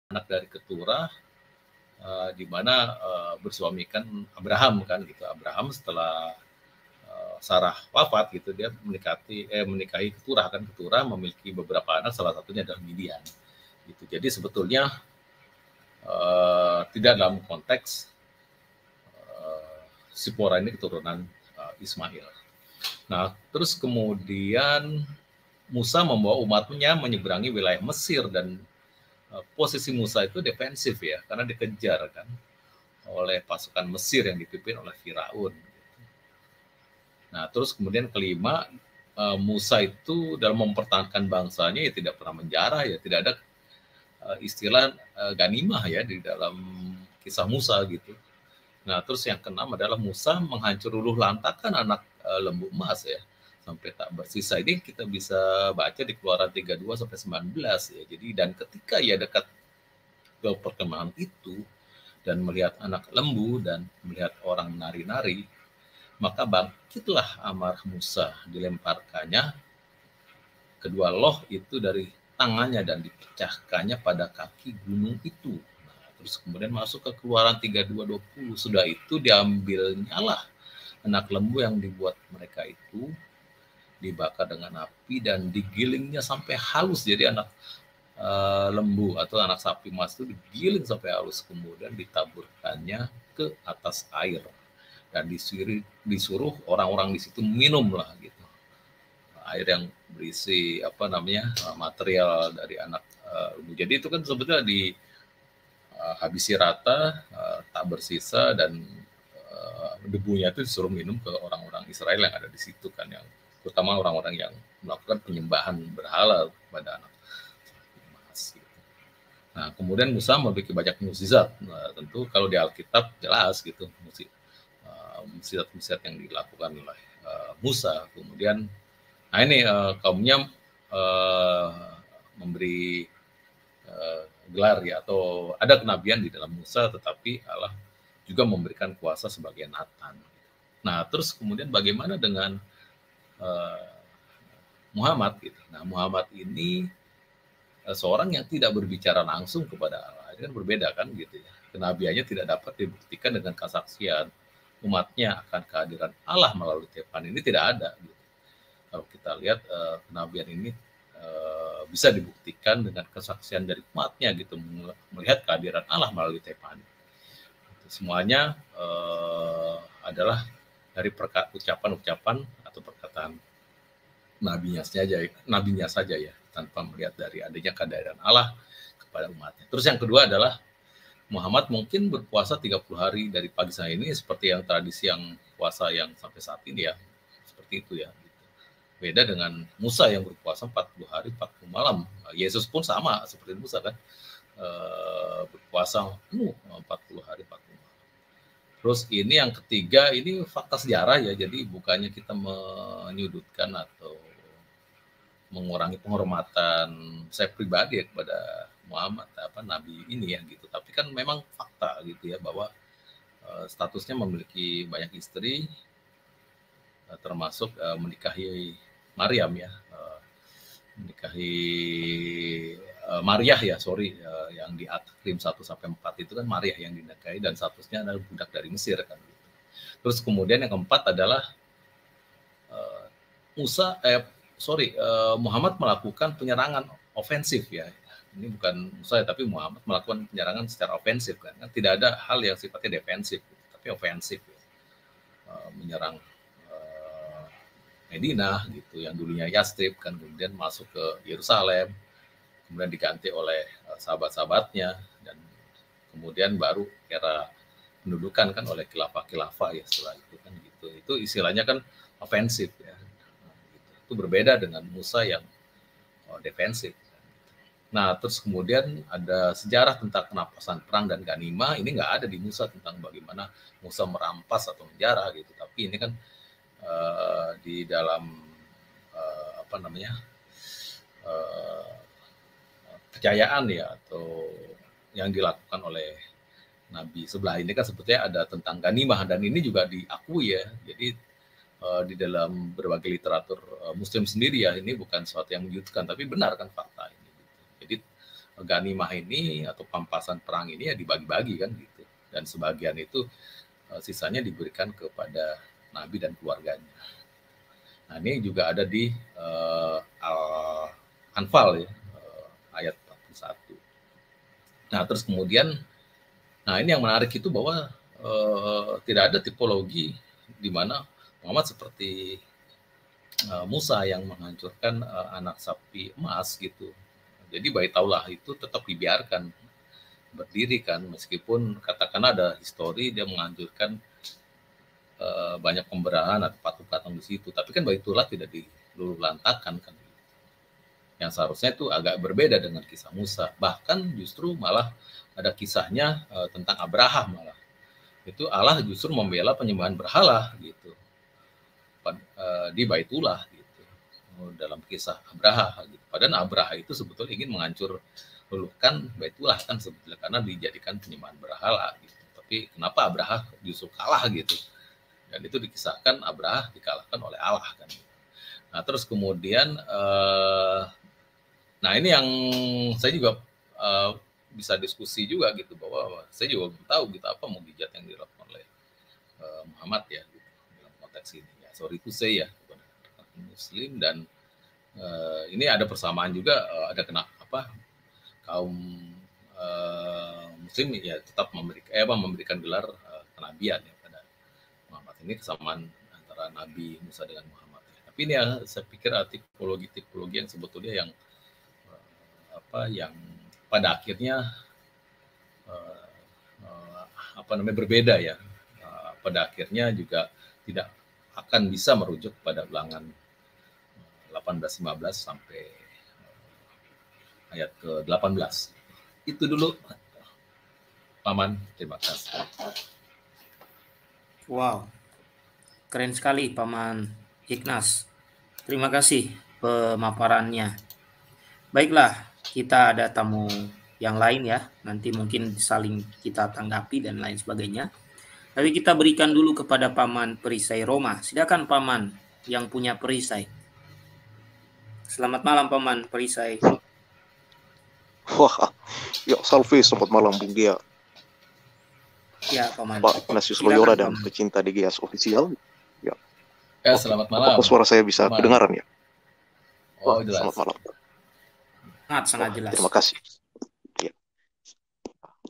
anak dari keturah di mana bersuamikan Abraham kan gitu. Abraham setelah Sarah wafat gitu, dia menikahi keturah kan, keturah memiliki beberapa anak, salah satunya adalah Midian gitu. Jadi sebetulnya tidak dalam konteks Sipora ini keturunan Ismail. Nah, terus kemudian Musa membawa umatnya menyeberangi wilayah Mesir, dan posisi Musa itu defensif ya, karena dikejar kan oleh pasukan Mesir yang dipimpin oleh Firaun. Nah, terus kemudian kelima, Musa itu dalam mempertahankan bangsanya ya tidak pernah menjarah ya, tidak ada istilah ganimah ya di dalam kisah Musa gitu. Nah, terus yang keenam adalah Musa menghancur luluh lantakan anak lembu emas ya, sampai tak bersisa. Ini kita bisa baca di Keluaran 32 sampai 19 ya. Jadi dan ketika ia dekat ke perkemahan itu dan melihat anak lembu dan melihat orang menari-nari, maka bangkitlah amarah Musa, dilemparkannya kedua loh itu dari tangannya dan dipecahkannya pada kaki gunung itu. Nah, terus kemudian masuk ke Keluaran 32:20, sudah itu diambilnya lah anak lembu yang dibuat mereka itu, dibakar dengan api dan digilingnya sampai halus. Jadi anak lembu atau anak sapi emas itu digiling sampai halus, kemudian ditaburkannya ke atas air dan disuruh orang-orang di situ minum lah gitu, air yang berisi material dari anak lembu. Jadi itu kan sebetulnya dihabisi rata, tak bersisa, dan debunya itu disuruh minum ke orang-orang Israel yang ada di situ kan, yang terutama orang-orang yang melakukan penyembahan berhala kepada anak emas. Gitu. Nah, kemudian Musa memiliki banyak mukjizat. Nah, tentu kalau di Alkitab jelas gitu mukjizat-mukjizat yang dilakukan oleh Musa. Kemudian, nah ini kaumnya memberi gelar ya, atau ada kenabian di dalam Musa, tetapi Allah juga memberikan kuasa sebagai Nathan. Nah, terus kemudian bagaimana dengan Muhammad gitu. Nah, Muhammad ini seorang yang tidak berbicara langsung kepada Allah. Ini kan berbeda kan gitu ya. Kenabiannya tidak dapat dibuktikan dengan kesaksian umatnya akan kehadiran Allah melalui Tuhan. Ini tidak ada gitu. Kalau kita lihat kenabian ini bisa dibuktikan dengan kesaksian dari umatnya gitu, melihat kehadiran Allah melalui Tuhan. Semuanya adalah dari ucapan-ucapan atau perkataan nabinya saja ya, tanpa melihat dari adanya kehadiran Allah kepada umatnya. Terus yang kedua adalah Muhammad mungkin berpuasa 30 hari dari pagi sampai ini, seperti yang tradisi yang puasa yang sampai saat ini ya, seperti itu ya. Beda dengan Musa yang berpuasa 40 hari 40 malam. Yesus pun sama seperti Musa kan, berpuasa penuh 40 hari 40 malam. Terus ini yang ketiga, ini fakta sejarah ya, jadi bukannya kita menyudutkan atau mengurangi penghormatan saya pribadi ya kepada Muhammad nabi ini ya gitu, tapi kan memang fakta gitu ya, bahwa statusnya memiliki banyak istri, termasuk menikahi Maryam ya, menikahi Maryah ya, yang di At-Takrim 1 sampai 4 itu kan Maryah yang dinikahi, dan statusnya adalah budak dari Mesir kan gitu. Terus kemudian yang keempat adalah Muhammad melakukan penyerangan ofensif ya. Ini bukan Musa tapi Muhammad melakukan penyerangan secara ofensif kan. Tidak ada hal yang sifatnya defensif, tapi ofensif ya. Menyerang Madinah gitu, yang dulunya Yastrib kan, kemudian masuk ke Yerusalem, kemudian diganti oleh sahabat-sahabatnya, dan kemudian baru era pendudukan kan oleh khilafah ya setelah itu kan gitu. Itu istilahnya kan ofensif ya. Itu berbeda dengan Musa yang defensif. Nah, terus kemudian ada sejarah tentang penapasan perang dan ganimah. Ini nggak ada di Musa tentang bagaimana Musa merampas atau menjarah gitu. Tapi ini kan di dalam kepercayaan ya, atau yang dilakukan oleh Nabi sebelah ini kan sebetulnya ada tentang ganimah, dan ini juga diakui ya. Jadi di dalam berbagai literatur Muslim sendiri ya, ini bukan sesuatu yang menyudutkan, tapi benar kan fakta ini. Jadi ganimah ini atau pampasan perang ini ya dibagi-bagi kan gitu. Dan sebagian itu sisanya diberikan kepada Nabi dan keluarganya. Nah ini juga ada di Al-Anfal ya, ayat 41. Nah terus kemudian, nah ini yang menarik itu bahwa tidak ada tipologi di mana Muhammad seperti Musa yang menghancurkan anak sapi emas gitu. Jadi Baitullah itu tetap dibiarkan berdiri kan, meskipun katakanlah ada histori dia menghancurkan banyak pemberahan atau patung-patung di situ, tapi kan Baitullah tidak diluluhlantakkan kan. Yang seharusnya itu agak berbeda dengan kisah Musa. Bahkan justru malah ada kisahnya tentang Abraham malah. Itu Allah justru membela penyembahan berhala gitu di Baitullah gitu dalam kisah Abraha gitu. Padahal Abraha itu sebetulnya ingin luluhkan Baitullah kan sebetulnya karena dijadikan penyembahan berhala gitu. Tapi kenapa Abraha justru kalah gitu? Dan itu dikisahkan Abraha dikalahkan oleh Allah kan. Nah terus kemudian nah ini yang saya juga bisa diskusi juga gitu, bahwa saya juga belum tahu gitu apa mukjizat yang dilakukan oleh Muhammad ya gitu, dalam konteks ini ya. Sorry to say ya, Muslim dan ini ada persamaan juga, ada kenapa kaum Muslim ya tetap memberikan gelar kenabian ya pada Muhammad. Ini kesamaan antara Nabi Musa dengan Muhammad. Tapi ini ya saya pikir tipologi yang sebetulnya yang yang pada akhirnya berbeda ya. Pada akhirnya juga tidak akan bisa merujuk pada ulangan 18-15 sampai ayat ke-18. Itu dulu Paman, terima kasih. Wow, keren sekali Paman Ignas. Terima kasih pemaparannya. Baiklah, kita ada tamu yang lain ya, nanti mungkin saling kita tanggapi dan lain sebagainya. Tapi kita berikan dulu kepada Paman Perisai Roma. Silakan Paman yang punya perisai. Selamat malam Paman Perisai. Wah, ya Salvi, selamat malam Bung Gia. Ya Paman. Pak Ignatius Loyola dan pecinta DGS Official. Ya. Selamat malam. Apakah suara saya bisa kedengaran ya? Oh, jelas. Selamat malam. Sangat jelas. Terima kasih. Ya.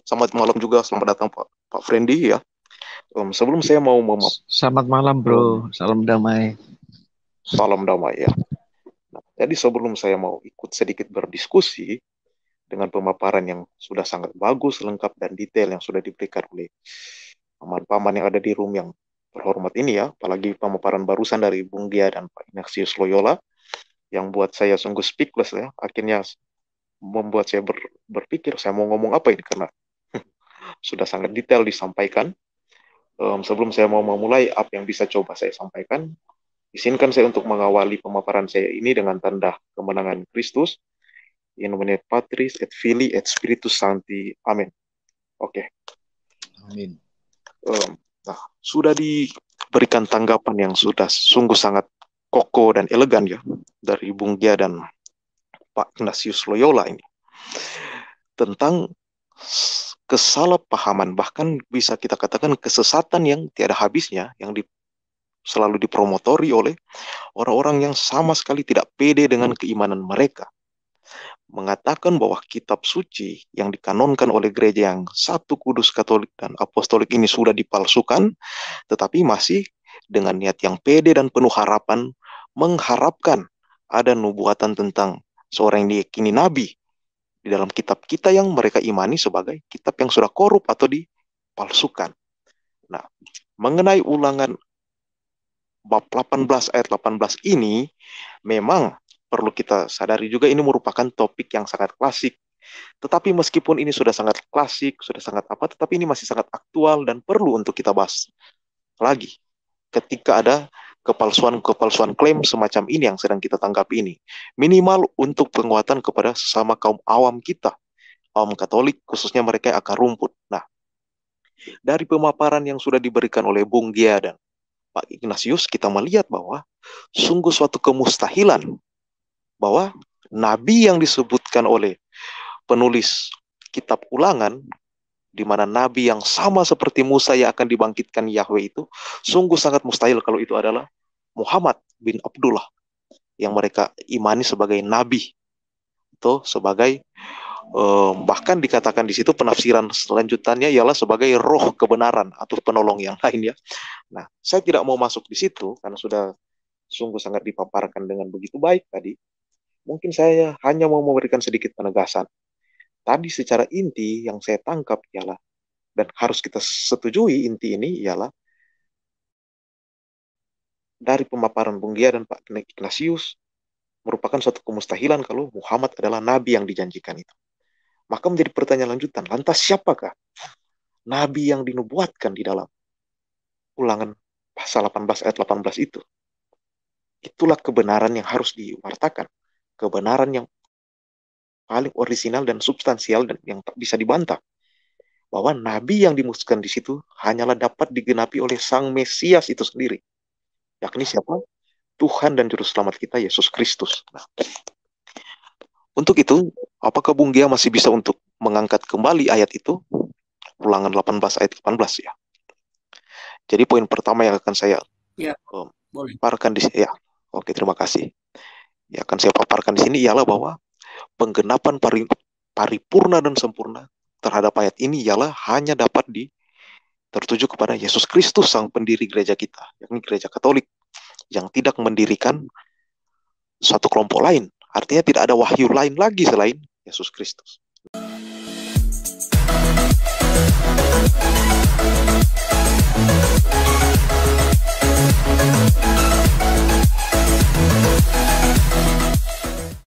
Selamat malam juga, selamat datang Pak Friendly ya. Sebelum saya mau selamat malam bro, salam damai. Salam damai ya. Nah, jadi sebelum saya mau ikut sedikit berdiskusi dengan pemaparan yang sudah sangat bagus, lengkap dan detail yang sudah diberikan oleh paman-paman yang ada di room yang terhormat ini ya, apalagi pemaparan barusan dari Bung Gia dan Pak Ignatius Loyola yang buat saya sungguh speechless ya, akhirnya membuat saya berpikir saya mau ngomong apa ini karena sudah sangat detail disampaikan. Sebelum saya mau memulai apa yang bisa coba saya sampaikan, izinkan saya untuk mengawali pemaparan saya ini dengan tanda kemenangan Kristus. In nomine Patris et Filii et Spiritus Sancti. Amin. Oke. Amin. Nah, sudah diberikan tanggapan yang sudah sungguh sangat kokoh dan elegan ya dari Bung Gia dan Pak Ignatius Loyola ini tentang kesalahpahaman, bahkan bisa kita katakan kesesatan yang tiada habisnya yang selalu dipromotori oleh orang-orang yang sama sekali tidak pede dengan keimanan mereka. Mengatakan bahwa kitab suci yang dikanonkan oleh gereja yang satu kudus Katolik dan Apostolik ini sudah dipalsukan, tetapi masih dengan niat yang pede dan penuh harapan mengharapkan ada nubuatan tentang seorang yang diyakini nabi di dalam kitab kita yang mereka imani sebagai kitab yang sudah korup atau dipalsukan. Nah, mengenai ulangan bab 18 ayat 18 ini memang perlu kita sadari juga ini merupakan topik yang sangat klasik. Tetapi meskipun ini sudah sangat klasik, sudah sangat tetapi ini masih sangat aktual dan perlu untuk kita bahas lagi. Ketika ada kepalsuan klaim semacam ini yang sedang kita tanggapi ini. Minimal untuk penguatan kepada sesama kaum awam kita. Kaum Katolik, khususnya mereka yang akar rumput. Nah, dari pemaparan yang sudah diberikan oleh Bung Gia dan Pak Ignatius, kita melihat bahwa sungguh suatu kemustahilan bahwa nabi yang disebutkan oleh penulis kitab Ulangan, di mana nabi yang sama seperti Musa yang akan dibangkitkan Yahweh itu, sungguh sangat mustahil kalau itu adalah Muhammad bin Abdullah yang mereka imani sebagai nabi atau sebagai bahkan dikatakan di situ penafsiran selanjutnya ialah sebagai roh kebenaran atau penolong yang lain ya. Nah, saya tidak mau masuk di situ karena sudah sungguh sangat dipaparkan dengan begitu baik tadi. Mungkin saya hanya mau memberikan sedikit penegasan. Tadi secara inti yang saya tangkap ialah, dan harus kita setujui inti ini ialah, dari pemaparan Bung Gia dan Pak Ignatius, merupakan suatu kemustahilan kalau Muhammad adalah nabi yang dijanjikan itu. Maka menjadi pertanyaan lanjutan, lantas siapakah nabi yang dinubuatkan di dalam Ulangan pasal 18 ayat 18 itu? Itulah kebenaran yang harus diwartakan. Kebenaran yang paling orisinal dan substansial dan yang tak bisa dibantah. Bahwa nabi yang dimaksudkan di situ hanyalah dapat digenapi oleh Sang Mesias itu sendiri. Yakni siapa? Tuhan dan Juru Selamat kita, Yesus Kristus. Nah, untuk itu, apakah Bung Gia masih bisa untuk mengangkat kembali ayat itu? Ulangan 18 ayat 18 ya. Jadi poin pertama yang akan saya paparkan di sini. Ya, oke, terima kasih. Yang akan saya paparkan di sini ialah bahwa penggenapan paripurna dan sempurna terhadap ayat ini ialah hanya dapat tertuju kepada Yesus Kristus, sang pendiri gereja kita, yakni gereja Katolik, yang tidak mendirikan suatu kelompok lain. Artinya tidak ada wahyu lain lagi selain Yesus Kristus.